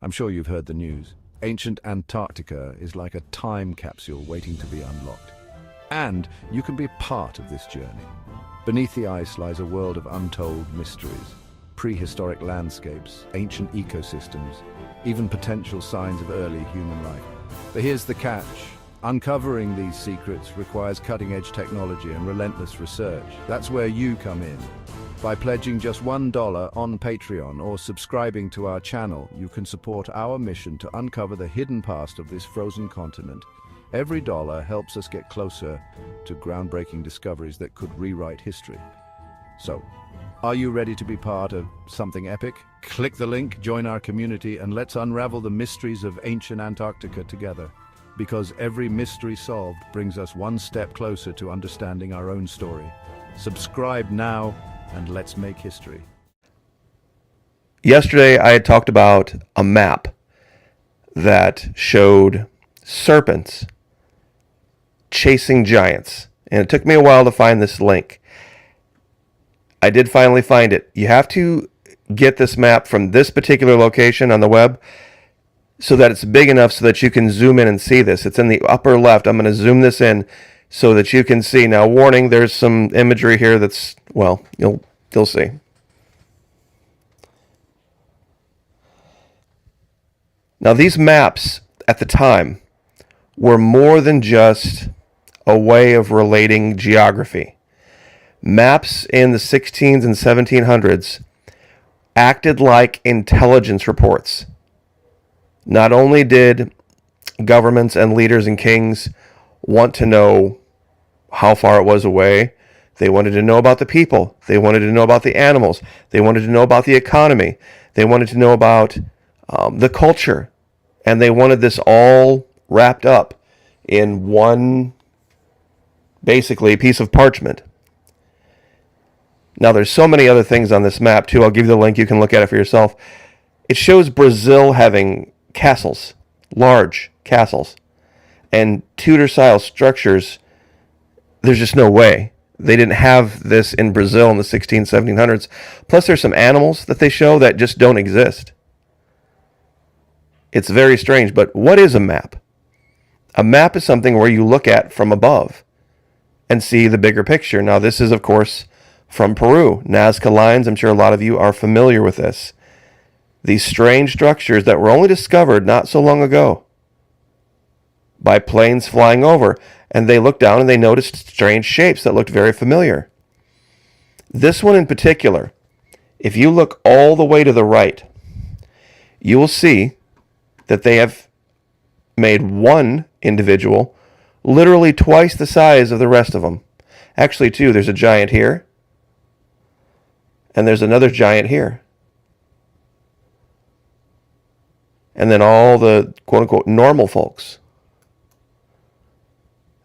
I'm sure you've heard the news. Ancient Antarctica is like a time capsule waiting to be unlocked. And you can be part of this journey. Beneath the ice lies a world of untold mysteries. Prehistoric landscapes, ancient ecosystems, even potential signs of early human life. But here's the catch. Uncovering these secrets requires cutting-edge technology and relentless research. That's where you come in. By pledging just $1 on Patreon or subscribing to our channel, you can support our mission to uncover the hidden past of this frozen continent. Every dollar helps us get closer to groundbreaking discoveries that could rewrite history. So, are you ready to be part of something epic? Click the link, join our community, and let's unravel the mysteries of ancient Antarctica together. Because every mystery solved brings us one step closer to understanding our own story. Subscribe now, and let's make history. Yesterday, I had talked about a map that showed serpents chasing giants. And it took me a while to find this link. I did finally find it. You have to get this map from this particular location on the web so that it's big enough so that you can zoom in and see this. It's in the upper left. I'm going to zoom this in so that you can see. Now, warning, there's some imagery here that's, well, you'll see. Now, these maps at the time were more than just a way of relating geography. Maps in the 16s and 1700s acted like intelligence reports. Not only did governments and leaders and kings want to know how far it was away, they wanted to know about the people. They wanted to know about the animals. They wanted to know about the economy. They wanted to know about the culture. And they wanted this all wrapped up in one, basically, piece of parchment. Now, there's so many other things on this map, too. I'll give you the link. You can look at it for yourself. It shows Brazil having castles, large castles, and Tudor-style structures. There's just no way. They didn't have this in Brazil in the 1700s. Plus, there's some animals that they show that just don't exist. It's very strange, but what is a map? A map is something where you look at from above and see the bigger picture. Now, this is, of course, from Peru. Nazca lines, I'm sure a lot of you are familiar with this. These strange structures that were only discovered not so long ago by planes flying over, and they looked down and they noticed strange shapes that looked very familiar. This one in particular, if you look all the way to the right, you will see that they have made one individual literally twice the size of the rest of them. Actually, two. There's a giant here, and there's another giant here. And then all the quote-unquote normal folks.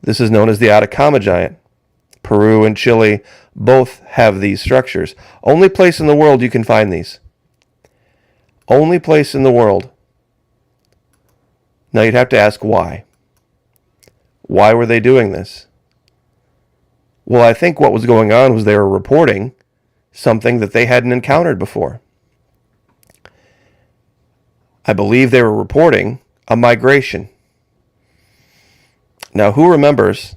This is known as the Atacama giant. Peru and Chile both have these structures. Only place in the world you can find these. Only place in the world. Now you'd have to ask why. Why were they doing this? Well, I think what was going on was they were reporting something that they hadn't encountered before. I believe they were reporting a migration. Now, who remembers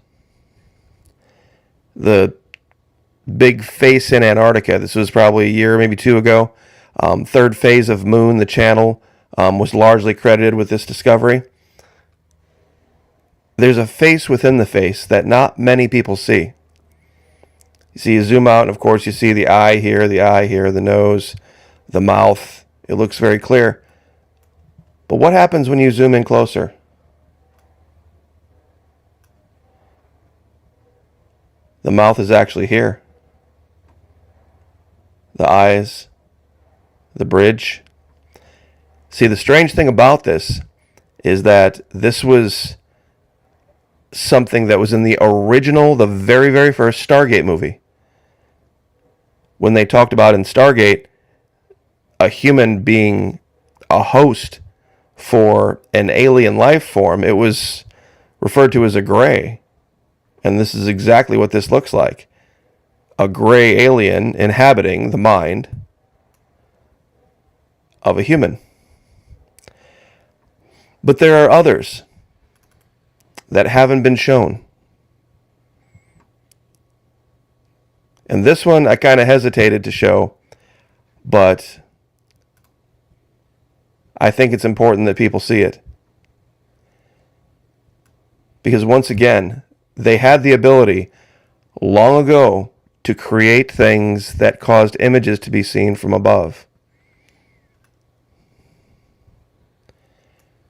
the big face in Antarctica? This was probably a year, maybe two ago. Third phase of Moon, the channel, was largely credited with this discovery. There's a face within the face that not many people see. You see, you zoom out, and of course you see the eye here, the nose, the mouth. It looks very clear. But what happens when you zoom in closer? The mouth is actually here. The eyes, the bridge. See, the strange thing about this is that this was something that was in the original, the very, very first Stargate movie. When they talked about in Stargate a human being a host for an alien life form, it was referred to as a gray. And this is exactly what this looks like. A gray alien inhabiting the mind of a human. But there are others that haven't been shown. And this one I kind of hesitated to show, but I think it's important that people see it. Because once again, they had the ability long ago to create things that caused images to be seen from above.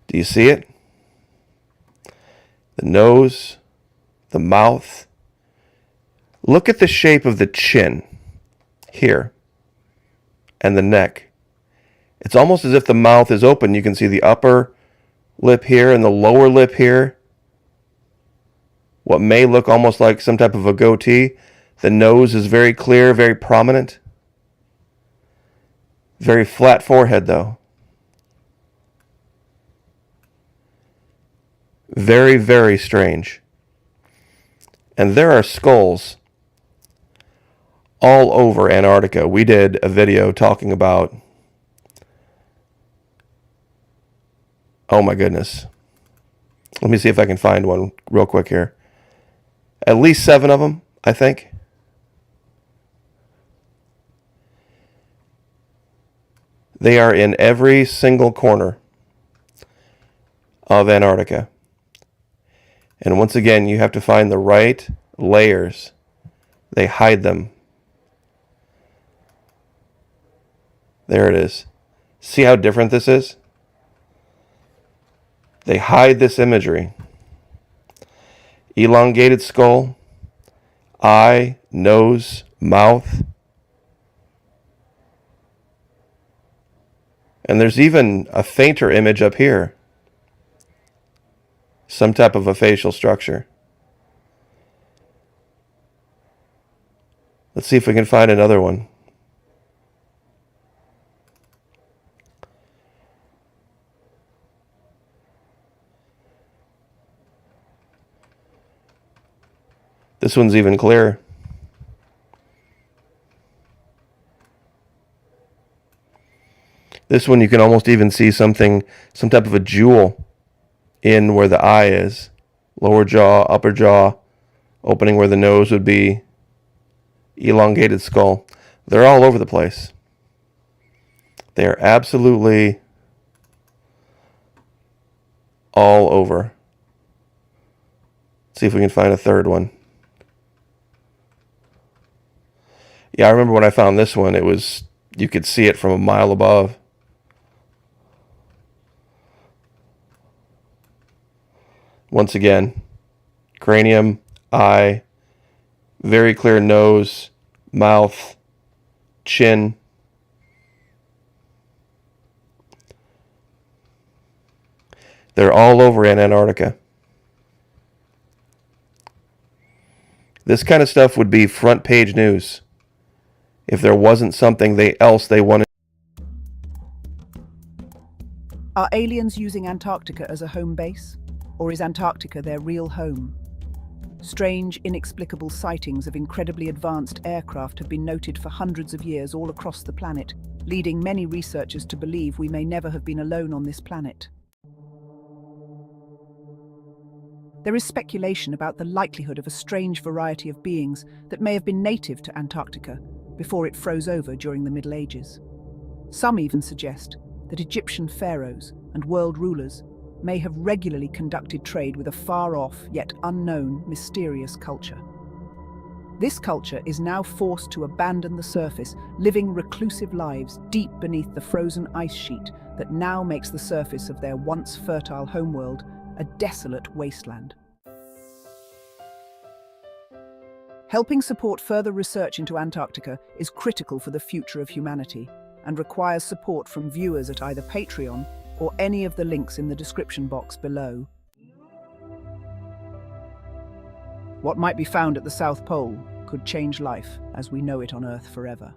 Do you see it? The nose, the mouth. Look at the shape of the chin here and the neck. It's almost as if the mouth is open. You can see the upper lip here and the lower lip here. What may look almost like some type of a goatee. The nose is very clear, very prominent. Very flat forehead, though. Very, very strange. And there are skulls all over Antarctica. We did a video talking about, oh my goodness. Let me see if I can find one real quick here. At least 7 of them, I think. They are in every single corner of Antarctica. And once again, you have to find the right layers. They hide them. There it is. See how different this is? They hide this imagery. Elongated skull, eye, nose, mouth. And there's even a fainter image up here. Some type of a facial structure. Let's see if we can find another one. This one's even clearer. This one you can almost even see something, some type of a jewel in where the eye is. Lower jaw, upper jaw, opening where the nose would be, elongated skull. They're all over the place. They are absolutely all over. Let's see if we can find a third one. Yeah, I remember when I found this one, you could see it from a mile above. Once again, cranium, eye, very clear nose, mouth, chin. They're all over in Antarctica. This kind of stuff would be front page news if there wasn't something else they wanted. Are aliens using Antarctica as a home base? Or is Antarctica their real home? Strange, inexplicable sightings of incredibly advanced aircraft have been noted for hundreds of years all across the planet, leading many researchers to believe we may never have been alone on this planet. There is speculation about the likelihood of a strange variety of beings that may have been native to Antarctica before it froze over during the Middle Ages. Some even suggest that Egyptian pharaohs and world rulers may have regularly conducted trade with a far-off yet unknown mysterious culture. This culture is now forced to abandon the surface, living reclusive lives deep beneath the frozen ice sheet that now makes the surface of their once fertile homeworld a desolate wasteland. Helping support further research into Antarctica is critical for the future of humanity and requires support from viewers at either Patreon or any of the links in the description box below. What might be found at the South Pole could change life as we know it on Earth forever.